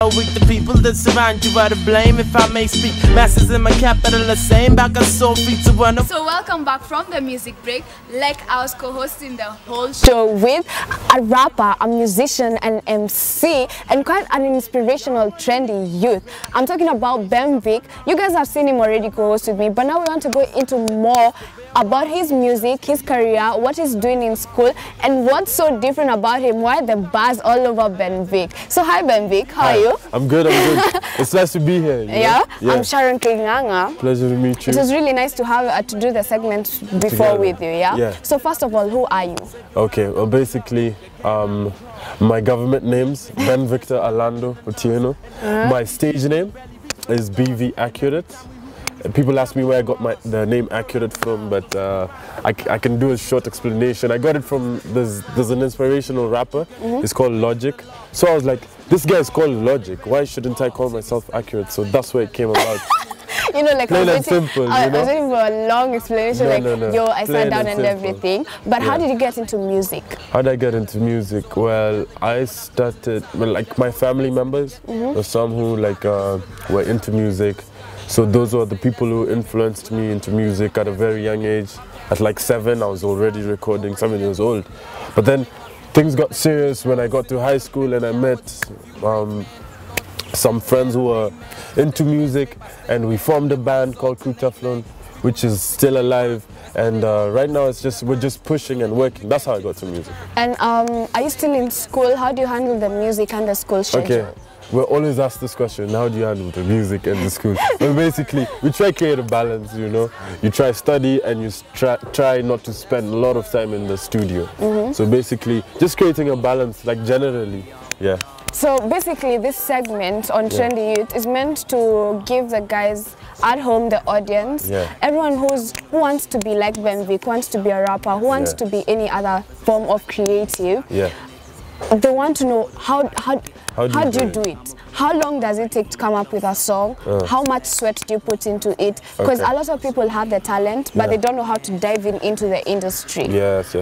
weak, the people that surround you are to blame. If I may speak, masses in my capital the same. Back on soul feet to run up. So welcome back from the music break. Like I was co-hosting the whole show with a rapper, a musician, an MC, and quite an inspirational, trendy youth. I'm talking about Ben Vic. You guys have seen him already co-host with me, but now we want to go into more about his music, his career, what he's doing in school, and what's so different about him, why the buzz all over Ben Vic. So hi Ben Vic, how are you? I'm good, I'm good. It's nice to be here. Yeah? I'm Sharon Kinganga. Pleasure to meet you. It was really nice to have to do the segment before with you, yeah? So first of all, who are you? Okay, well basically, my government name's Ben Victor Orlando Otieno. My stage name is BV Accurate. People ask me where I got the name Accurate from, but I can do a short explanation. I got it from, there's an inspirational rapper, it's called Logic. So I was like, this guy is called Logic, why shouldn't I call myself Accurate? So that's where it came about. You know, like plain and simple, I was waiting for a long explanation, yo, I sat down and everything. But how did you get into music? How did I get into music? Well, I started, like my family members, there's some who were into music. So those were the people who influenced me into music at a very young age. At like 7, I was already recording, 7 years old. But then things got serious when I got to high school and I met some friends who were into music, and we formed a band called Crew Teflon, which is still alive. And right now we're just pushing and working. That's how I got to music. And are you still in school? How do you handle the music and the school schedule? Okay. We're always asked this question, how do you handle the music and the school? Well, basically, we try to create a balance, you know. You try study and you try not to spend a lot of time in the studio. So basically, just creating a balance, like generally, yeah. So basically, this segment on Trendy Youth is meant to give the guys at home, the audience, everyone who wants to be like Ben Vic, wants to be a rapper, who wants to be any other form of creative. They want to know how do you do it? How long does it take to come up with a song? How much sweat do you put into it? Because a lot of people have the talent, but they don't know how to dive into the industry. Yes.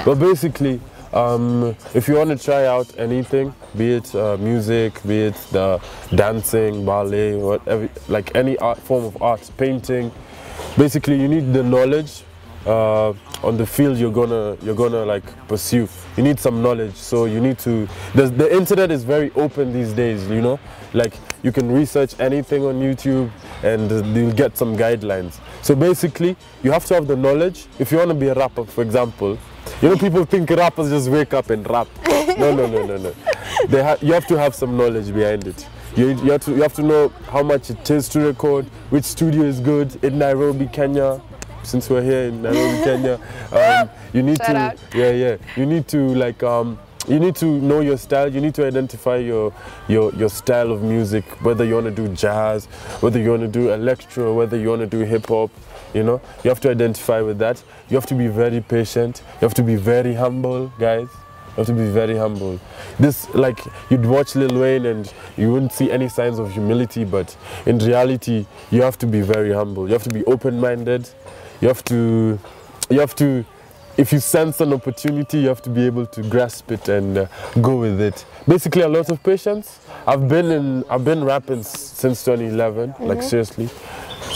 But basically, if you want to try out anything, be it music, be it the dancing, ballet, whatever, like any form of art, painting, basically you need the knowledge on the field you're gonna like pursue. You need some knowledge, so you need to. The internet is very open these days, you know. Like you can research anything on YouTube, and you'll get some guidelines. So basically, you have to have the knowledge. If you want to be a rapper, for example, you know, people think rappers just wake up and rap. No. You have to have some knowledge behind it. You have to know how much it is to record, which studio is good in Nairobi, Kenya. Since we're here in Nairobi, Kenya, you need you need to you need to know your style. You need to identify your style of music, whether you want to do jazz, whether you want to do electro, whether you want to do hip hop. You know, you have to identify with that. You have to be very patient. You have to be very humble, guys. You have to be very humble. This, like, you'd watch Lil Wayne and you wouldn't see any signs of humility, but in reality, you have to be very humble. You have to be open-minded. You have to, if you sense an opportunity, you have to be able to grasp it and go with it. Basically, a lot of patience. I've been rapping since 2011, like seriously,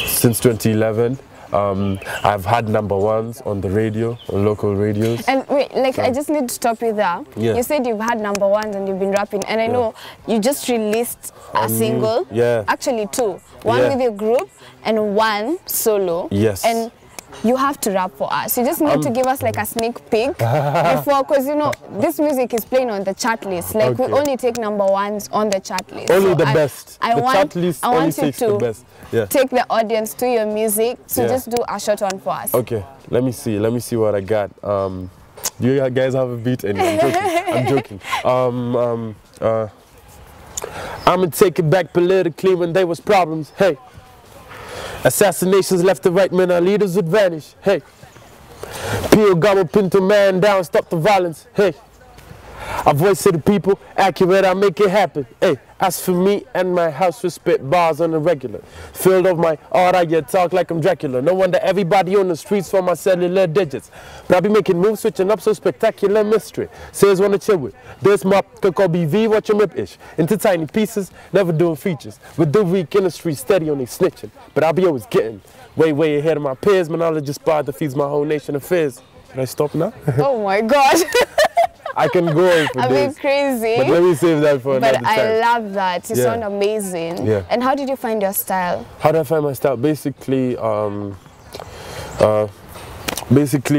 since 2011. I've had #1s on the radio, on local radios. And wait, I just need to stop you there. You said you've had #1s and you've been rapping, and I know you just released a single. Actually 2. One with your group and 1 solo. And you have to rap for us. You just need to give us like a sneak peek before, because you know this music is playing on the chart list. Like we only take #1s on the chart list. Only the best. I want you to take the audience to your music. So just do a short one for us. Okay, let me see what I got. Do you guys have a beat? Anyway, I'm joking. I'ma take it back politically when there was problems. Hey. Assassinations left to right, man, our leaders would vanish. Hey, Pio Gamo Pinto man down, stop the violence. Hey, a voice to the people, accurate, I make it happen. Hey, As for me and my house, we spit bars on the regular. Filled of my aura, you talk like I'm Dracula. No wonder everybody on the streets for my cellular digits. But I be making moves, switching up so spectacular mystery. Says wanna chill with. This mop could call BV, watch him rip-ish. Into tiny pieces, never doing features. With the weak in the street, steady on they snitching. But I be always getting way ahead of my peers. My knowledge is sparred that feeds my whole nation of fears. Can I stop now? Oh my God. I can go on for a days. bit crazy. But let me save that for another time. But I love that. You sound amazing. Yeah. And how did you find your style? How did I find my style? Basically,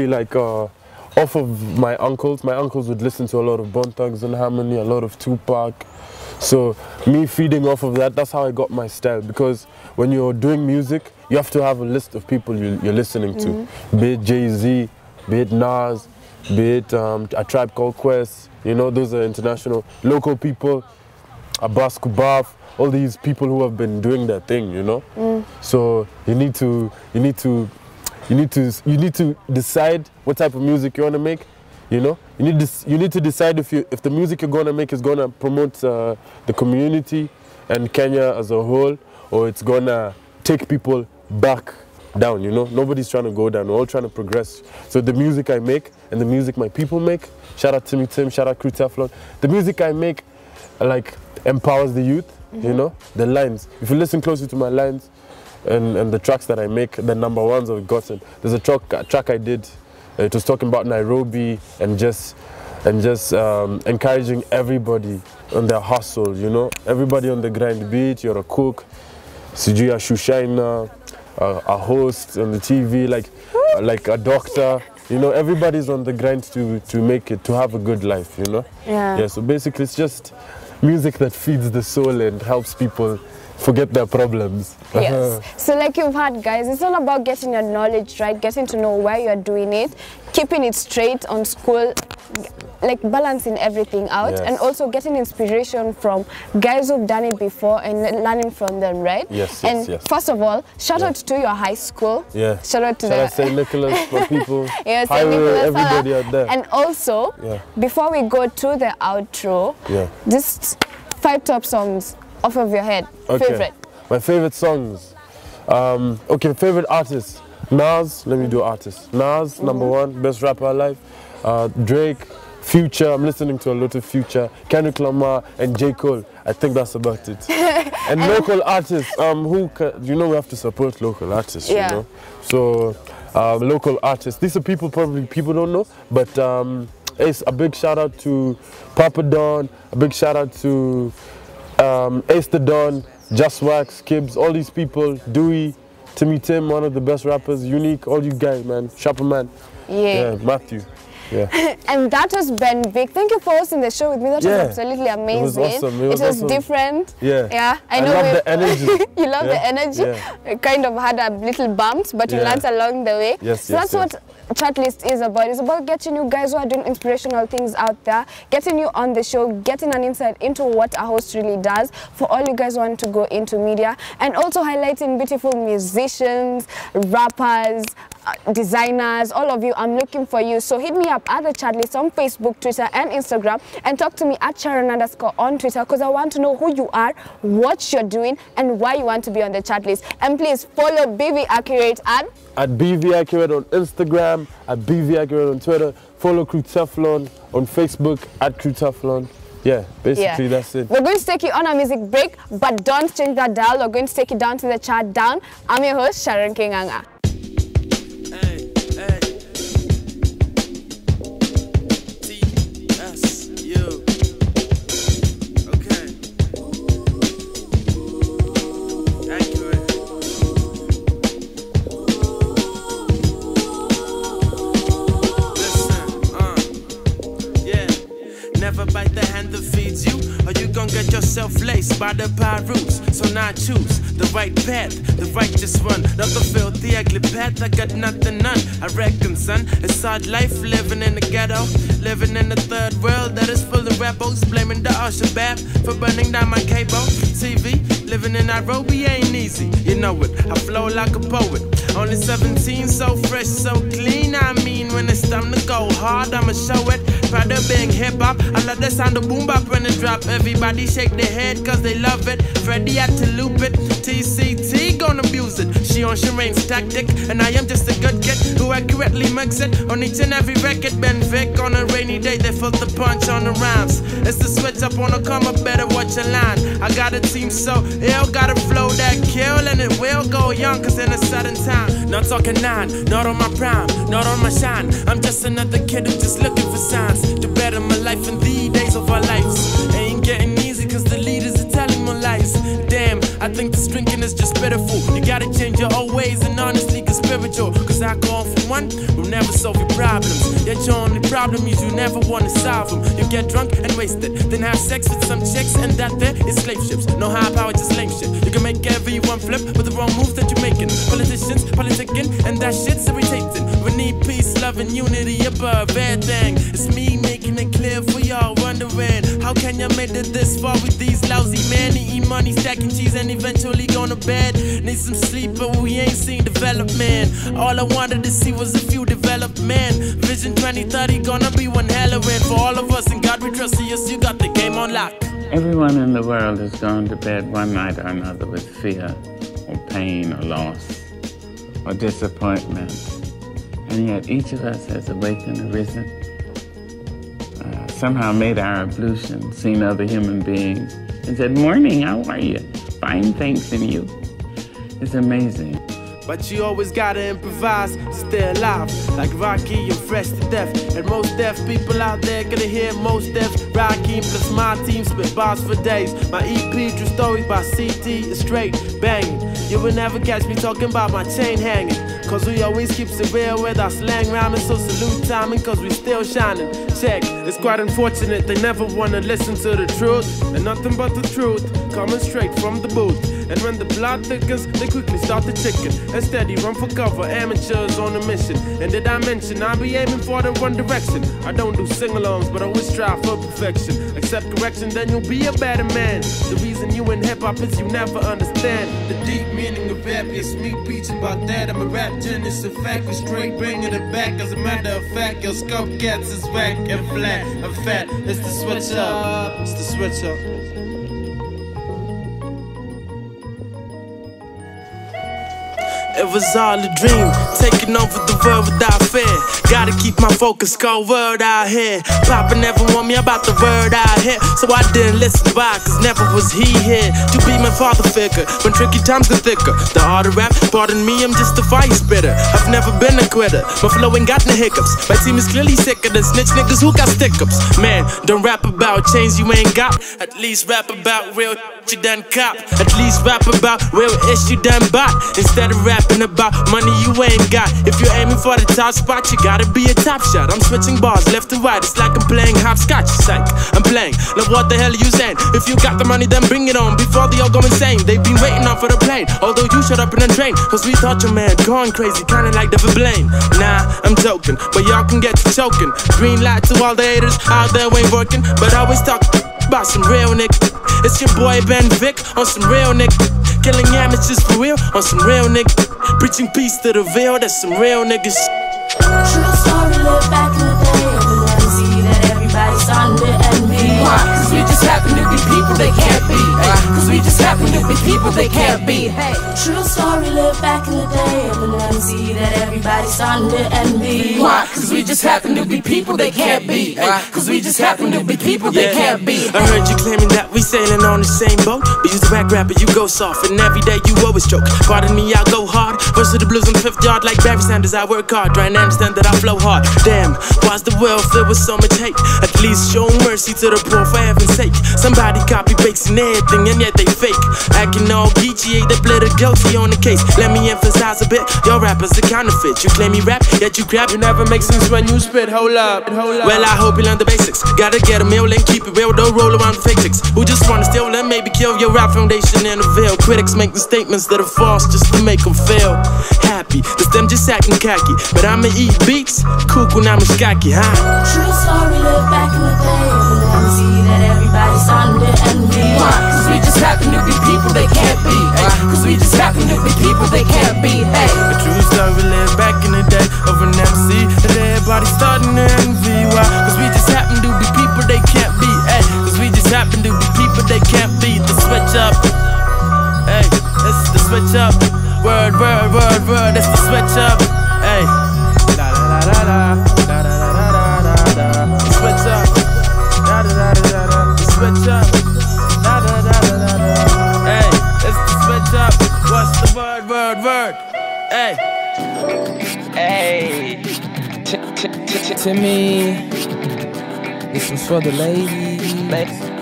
like off of my uncles. My uncles would listen to a lot of Bone Thugs and Harmony, a lot of Tupac. So me feeding off of that, that's how I got my style. Because when you're doing music, you have to have a list of people you're listening to. Be it Jay-Z, be it Nas, be it A Tribe Called Quest, you know, those are international. Local people, Abbas Kubaf, all these people who have been doing their thing, you know. So you need to decide what type of music you want to make, you know. You need to decide if the music you're gonna make is gonna promote the community and Kenya as a whole, or it's gonna take people back down, you know. Nobody's trying to go down, we're all trying to progress. So the music I make and the music my people make, shout out Timmy Tim, shout out Crew Teflon, the music I make like empowers the youth, you know. The lines, if you listen closely to my lines and the tracks that I make, the number ones I've gotten. There's a track I did, it was talking about Nairobi and just encouraging everybody on their hustle, you know. Everybody on the grind, be it you're a cook, Sijuya Shushaina, a host on the TV, like a doctor, you know, everybody's on the grind to make it, to have a good life, you know. Yeah, so basically it's just music that feeds the soul and helps people forget their problems. Yes. So like you've heard, guys, it's all about getting your knowledge right, getting to know why you're doing it, keeping it straight on school, like balancing everything out, and also getting inspiration from guys who've done it before and learning from them, right? Yes. First of all, shout out to your high school. Yeah. Shout out to St. Nicholas for people. Yes, St. Nicholas, everybody out there. And also, before we go to the outro, just 5 top songs off of your head. Favorite. My favorite songs. Okay, favorite artists. Nas, let me do artists. Nas, #1, best rapper alive. Drake, Future, I'm listening to a lot of Future, Kendrick Lamar, and J. Cole. I think that's about it. And local artists, you know, we have to support local artists, you know. So, local artists, these are probably people don't know, but Ace, a big shout out to Papa Don, a big shout out to Ace the Don, Just Wax, Kibbs, all these people, Dewey, Timmy Tim, one of the best rappers, Unique, all you guys, man, Shopper Man, Matthew. And that was Ben Vic. Thank you for hosting the show with me. That was absolutely amazing. It was awesome. It was awesome. Different. I know love the energy. You love the energy. It kind of had a little bumps, but you learned along the way. So that's what Chartlist is about. It's about getting you guys who are doing inspirational things out there, getting you on the show, getting an insight into what a host really does for all you guys who want to go into media, and also highlighting beautiful musicians, rappers, designers, all of you. I'm looking for you. So hit me up at the Chartlist on Facebook, Twitter and Instagram, and talk to me at Sharon_ on Twitter, because I want to know who you are, what you're doing, and why you want to be on the Chartlist. And please follow BV Accurate at BV Accurate on Instagram, at BV Accurate on Twitter. Follow Crew Teflon on Facebook at Crew Teflon. Yeah, basically that's it. We're going to take you on a music break, but don't change that dial. We're going to take you down to the chart down. I'm your host, Sharon Kinganga. Laced by the power roots, so now I choose the right path, the righteous one, not the filthy, ugly path. I got nothing, none. I reckon, son, it's hard life living in the ghetto, living in the third world that is full of rebels, blaming the Al-Shabaab for burning down my cable TV. Living in Nairobi ain't easy, you know it. I flow like a poet. Only 17, so fresh, so clean. I mean, when it's time to go hard, I'ma show it. proud of being hip-hop. I love the sound of boom bap when it drop. Everybody shake their head cause they love it. Freddie had to loop it, TCT gon' abuse it. She on Shireen's tactic, and I am just a good kid who accurately mix it on each and every record. Ben Vic on a rainy day, they felt the punch on the rhymes. It's the switch up on the come up, better watch your line. I got a team so ill, got a flow that kill, and it will go young cause in a sudden time. Not talking 9, not on my prime, not on my shine. I'm just another kid who's just looking for signs to better my life in the days of our lives. It ain't getting easy cause the leaders are telling more lies. Damn, I think this drinking is just pitiful. You gotta change your old ways and honestly get spiritual. Cause alcohol for one will never solve your problems. Yet your only problem is you never wanna solve them. You get drunk and wasted, then have sex with some chicks, and that there is slave ships. No high power, just lame shit. You can make everyone flip with the wrong moves that you're making. Politicians politicking, and that shit's irritating. We need peace, love, and unity above everything. It's me making it clear for y'all wondering how can you make it this far with these lousy men? Eating money, stacking cheese, and eventually going to bed. Need some sleep, but we ain't seen development. All I wanted to see was a few development. Vision 2030 gonna be one hell of it for all of us. And God we trust, yes, you got the game on lock. Everyone in the world has gone to bed one night or another with fear, or pain, or loss, or disappointment. And yet each of us has awakened and risen, somehow made our ablution, seen other human beings, and said, "Morning, how are you? Fine, thanks, and you?" It's amazing. But you always gotta improvise to stay alive. Like Rocky, you're fresh to death. And most deaf people out there gonna hear most deaf. Rocky plus my team spit bars for days. My EP, True Stories by CT is straight banging. You will never catch me talking about my chain hanging. Cause we always keeps it real with our slang rhyming. So salute timing cause we still shining. Check, it's quite unfortunate they never wanna listen to the truth. And nothing but the truth coming straight from the booth. And when the plot thickens, they quickly start the chicken. Instead, run for cover, amateurs on a mission. And did I mention, I be aiming for the one direction. I don't do sing-alongs, but always strive for perfection. Accept correction, then you'll be a better man. The reason you in hip-hop is you never understand the deep meaning of rap. It's me preaching about that. I'm a rap genius, in fact, we straight bringing it back. As a matter of fact, your scope cats is whack and flat and fat. It's the switch up, it's the switch up. It was all a dream, taking over the world without fear. Gotta keep my focus, cold word out here. Papa never warned me about the word out here, so I didn't listen why, cause never was he here to be my father figure when tricky times get thicker. The art of rap, pardon me, I'm just a fire spitter. I've never been a quitter, my flow ain't got no hiccups. My team is clearly sicker than snitch niggas who got stick-ups. Man, don't rap about chains you ain't got, at least rap about real you done cop. At least rap about real ish you done bought, instead of rapping about money you ain't got. If you're aiming for the top spot, you gotta be a top shot. I'm switching bars left and right, it's like I'm playing hopscotch. Psych, I'm playing, like what the hell are you saying? If you got the money, then bring it on before they all go insane. They've been waiting on for the plane, although you shut up and untrained. Cause we thought your man gone crazy, kinda like Devin Blaine. Nah, I'm joking, but y'all can get to choking. Green light to all the haters out there ain't working, but I always talk about some real nigga. It's your boy Ben Vic on some real nigga. Killing amateurs for real on some real nigga. Preaching peace to the veil, that's some real niggas. True story, live back in the day. And then see that everybody's starting to envy. Cause we just happen to be people they can't be. Cause we just happen to be people they can't be. True story, live back in the day. And then see that everybody's starting to envy. Cause we just happen to be people they can't be. Cause we just happen to be people they can't be. I heard you claiming that we sailing on the same boat, but you's a whack rapper, you go soft, and every day you always joke. Pardon me, I go hard. Verse of the blues on the 5th yard like Barry Sanders, I work hard, trying to understand that I flow hard. Damn, why's the world filled with so much hate? At least show mercy to the poor for heaven's sake. Somebody copy bakes and everything, and yet they fake. Acting all geeky, they play the guilty on the case. Let me emphasize a bit, your rappers are counterfeit. You claim you rap, yet you crap. You never make sense when you spit, hold up. Well, I hope you learn the basics. Gotta get a meal and keep it real, don't roll around the fake chicks who just wanna steal and maybe kill your rap foundation in a veil. Critics make the statements that are false just to make them feel happy. Cause them just acting cocky, but I'ma eat beats, cuckoo now skaki, huh? True story, live back in the day. And then see that everybody's starting to envy. Cause we just happen to be people they can't be. Cause we just happen to be people they can't be. A true story, live back in the day of an MC that everybody's starting to envy. Why? Cause we just happen they can't be, ay, cause we just happen to be people they can't be. The switch up, ay, it's the switch up. Word, word, word, word, it's the switch up, ay. La la la la la, la la la la la la. The switch up, la la la la la. The switch up, la la la la la. Ay, it's the switch up. What's the word, word, word, ay. Hey, to me, this was for the ladies.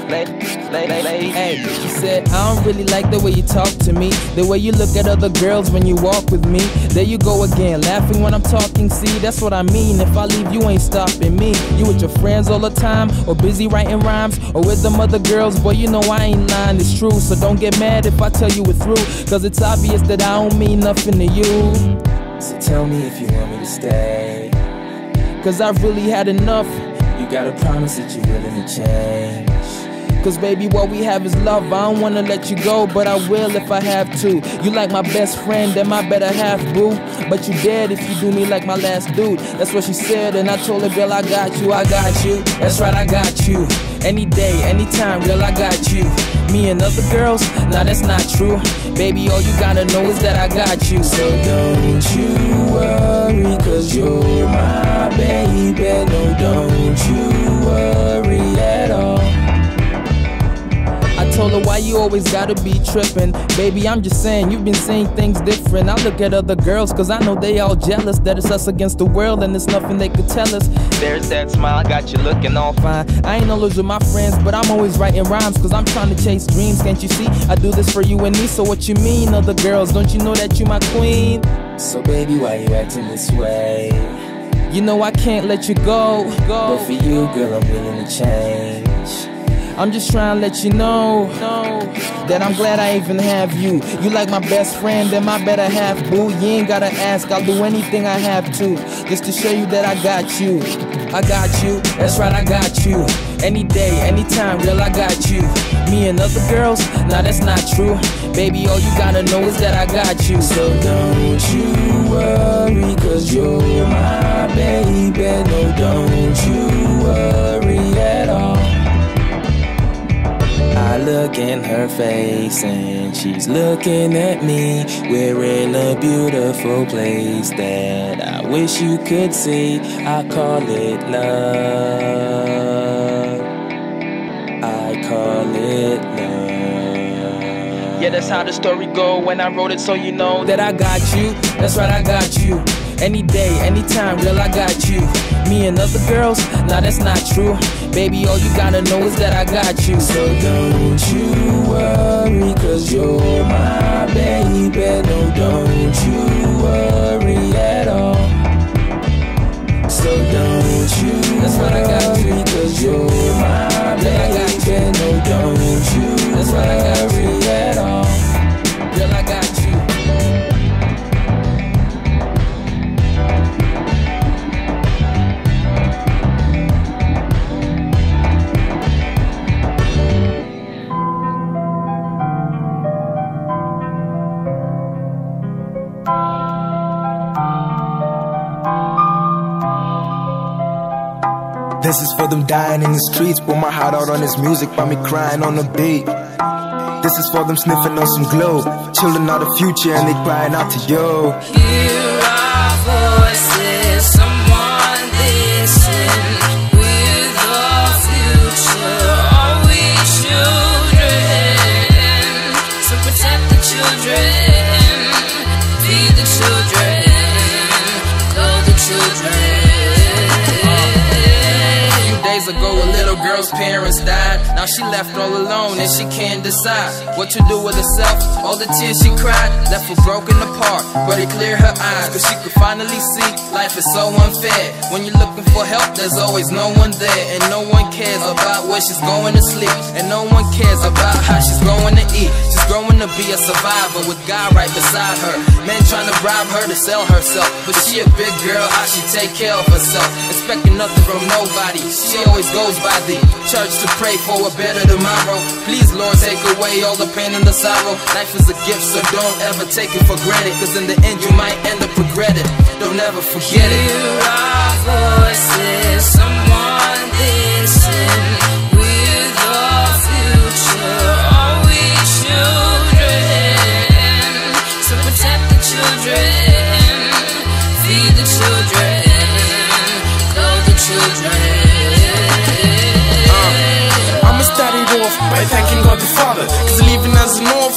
Hey, she said, I don't really like the way you talk to me, the way you look at other girls when you walk with me. There you go again, laughing when I'm talking, see, that's what I mean. If I leave, you ain't stopping me. You with your friends all the time, or busy writing rhymes, or with them other girls, boy, you know I ain't lying, it's true. So don't get mad if I tell you we're through, cause it's obvious that I don't mean nothing to you. So tell me if you want me to stay, cause I've really had enough. You gotta promise that you're willing to change, cause baby, what we have is love. I don't wanna let you go, but I will if I have to. You like my best friend and my better half, boo, but you dead if you do me like my last dude. That's what she said, and I told her, girl, I got you, I got you. That's right, I got you. Any day, anytime, girl, I got you. Me and other girls, nah, that's not true. Baby, all you gotta know is that I got you. So don't you worry, cause you're my baby. No, don't you worry at all. I told her, why you always gotta be trippin'? Baby, I'm just saying, you've been saying things different. I look at other girls, cause I know they all jealous that it's us against the world and there's nothing they could tell us. There's that smile, got you looking all fine. I ain't always with my friends, but I'm always writing rhymes, cause I'm trying to chase dreams, can't you see? I do this for you and me, so what you mean, other girls? Don't you know that you my queen? So baby, why you acting this way? You know I can't let you go. But for you, girl, I'm willing to change. I'm just trying to let you know that I'm glad I even have you. You like my best friend and my better half, boo. You ain't gotta ask, I'll do anything I have to, just to show you that I got you. I got you, that's right, I got you. Any day, anytime, girl, I got you. Me and other girls, nah, that's not true. Baby, all you gotta know is that I got you. So don't you worry, cause you're my baby. No, don't you worry at all. I look in her face and she's looking at me. We're in a beautiful place that I wish you could see. I call it love. I call it love. Yeah, that's how the story go when I wrote it, so you know that I got you. That's right, I got you. Any day, anytime, girl, I got you. Me and other girls, nah, that's not true. Baby, all you gotta know is that I got you. So don't you worry, cause you're my baby. No, don't you worry at all. So don't you that's what I got you, cause you're my baby. No, don't you that's what I got you at all. Girl, I got you. This is for them dying in the streets. Pour my heart out on this music, by me crying on the beat. This is for them sniffing on some glow, children are the future and they crying out to you. Hear our voices, someone listen. We're the future, are we children? So protect the children, feed the children, love the children. Ago, a little girl's parents died. Now she left all alone and she can't decide what to do with herself. All the tears she cried left her broken apart, but it cleared her eyes, cause she could finally see life is so unfair. When you're looking for help, there's always no one there, and no one cares about where she's going to sleep, and no one cares about how she's going to eat. She's growing to be a survivor with God right beside her. Men trying to bribe her to sell herself, but she a big girl, how she take care of herself, expecting nothing from nobody. She always goes by the church to pray for a better tomorrow. Please, Lord, take away all the pain and the sorrow. Life is a gift, so don't ever take it for granted, cause in the end you might end up regretting. Don't ever forget it. Hear our voices, someone listen.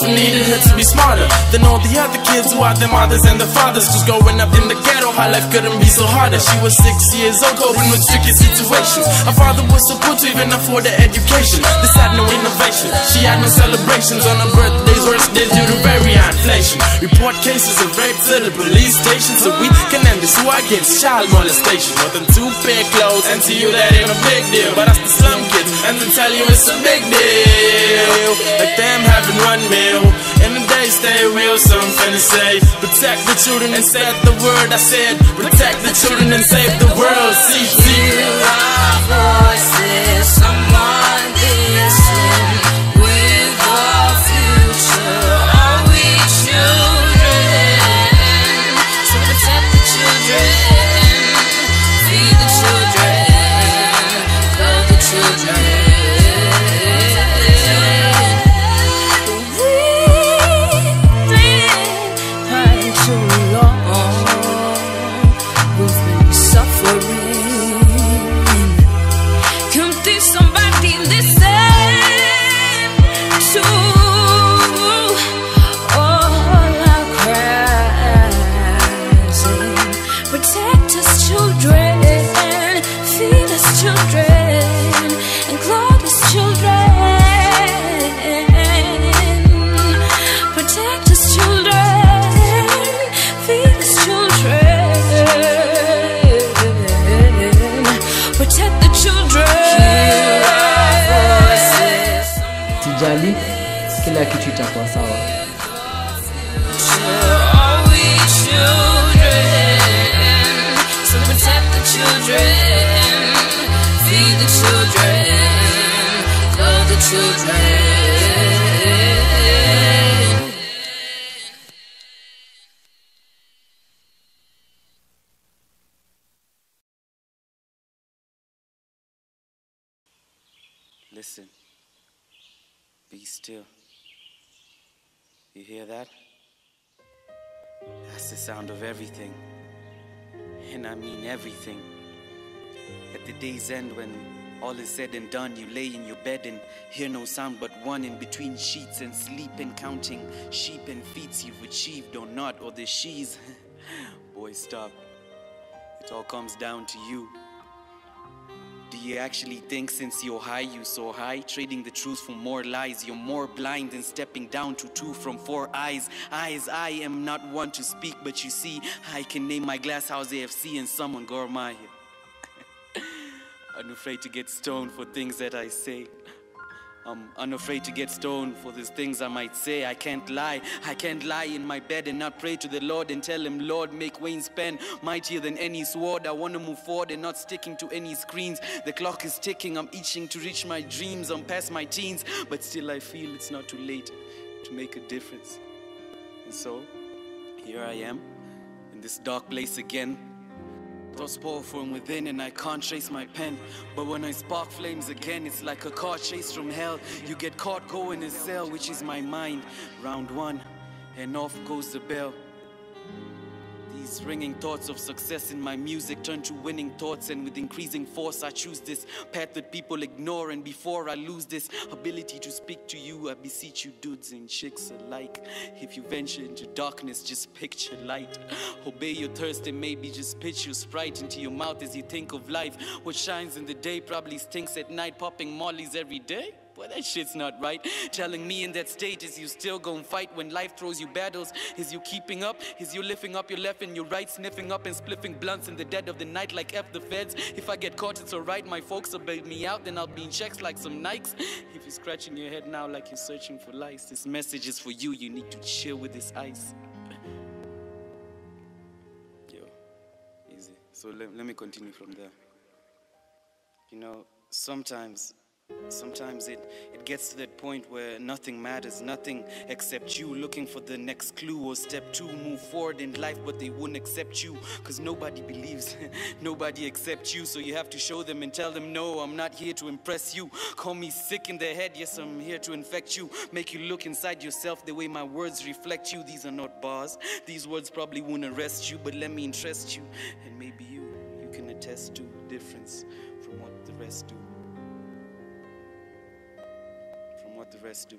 who needed her to be smarter than all the other kids who are their mothers and their fathers. Cause growing up in the ghetto, her life couldn't be so harder. She was 6 years old, coping with tricky situations. Her father was so poor to even afford her education. This had no innovation, she had no celebrations on her birthday's worst days due to very high inflation. Report cases of rape to the police station so we can end this war against child molestation. More than 2 pair clothes, and to you that ain't a big deal, but that's the slum kids, and they tell you it's a big deal. Like them having 1 meal in the day, stay real, something to say. Protect the children and save the word. I said, protect the children and save the world. See, our voices, someone listen. With our future, are we children? So protect the children, feed the children, love the children. Sijali, kila kitu itakuwa sawa. Listen. Be still. You hear that? That's the sound of everything. And I mean everything. At the day's end, when all is said and done, you lay in your bed and hear no sound but one in between sheets, and sleep and counting sheep and feet you've achieved or not, or the she's. Boy, stop. It all comes down to you. Do you actually think since you're high, you so high? Trading the truth for more lies. You're more blind than stepping down to 2 from 4 eyes. I am not one to speak, but you see, I can name my glass house AFC and someone gourmet. Unafraid to get stoned for things that I say. I'm unafraid to get stoned for these things I might say. I can't lie in my bed and not pray to the Lord and tell him, Lord, make Wayne's pen mightier than any sword. I want to move forward and not sticking to any screens. The clock is ticking, I'm itching to reach my dreams. I'm past my teens, but still I feel it's not too late to make a difference. And so, here I am, in this dark place again. Thoughts pour from within and I can't trace my pen. But when I spark flames again, it's like a car chase from hell. You get caught going a cell, which is my mind. Round 1, and off goes the bell. These ringing thoughts of success in my music turn to winning thoughts, and with increasing force I choose this path that people ignore. And before I lose this ability to speak to you, I beseech you dudes and chicks alike, if you venture into darkness, just picture light. Obey your thirst and maybe just pitch your Sprite into your mouth as you think of life. What shines in the day probably stinks at night. Popping mollies every day? Boy, that shit's not right. Telling me in that state, is you still gon' fight when life throws you battles? Is you keeping up? Is you lifting up your left and your right? Sniffing up and spliffing blunts in the dead of the night like F the feds? If I get caught, it's alright. My folks will bail me out, then I'll be in checks like some Nikes. If you're scratching your head now like you're searching for lice, this message is for you. You need to chill with this ice. Yo, easy. So let me continue from there. You know, sometimes it gets to that point where nothing matters, nothing except you. Looking for the next clue or step 2, move forward in life, but they wouldn't accept you. Cause nobody believes, nobody accepts you. So you have to show them and tell them, no, I'm not here to impress you. Call me sick in the head, yes, I'm here to infect you. Make you look inside yourself the way my words reflect you. These are not bars, these words probably won't arrest you, but let me interest you. And maybe you can attest to the difference from what the rest do. What the rest do.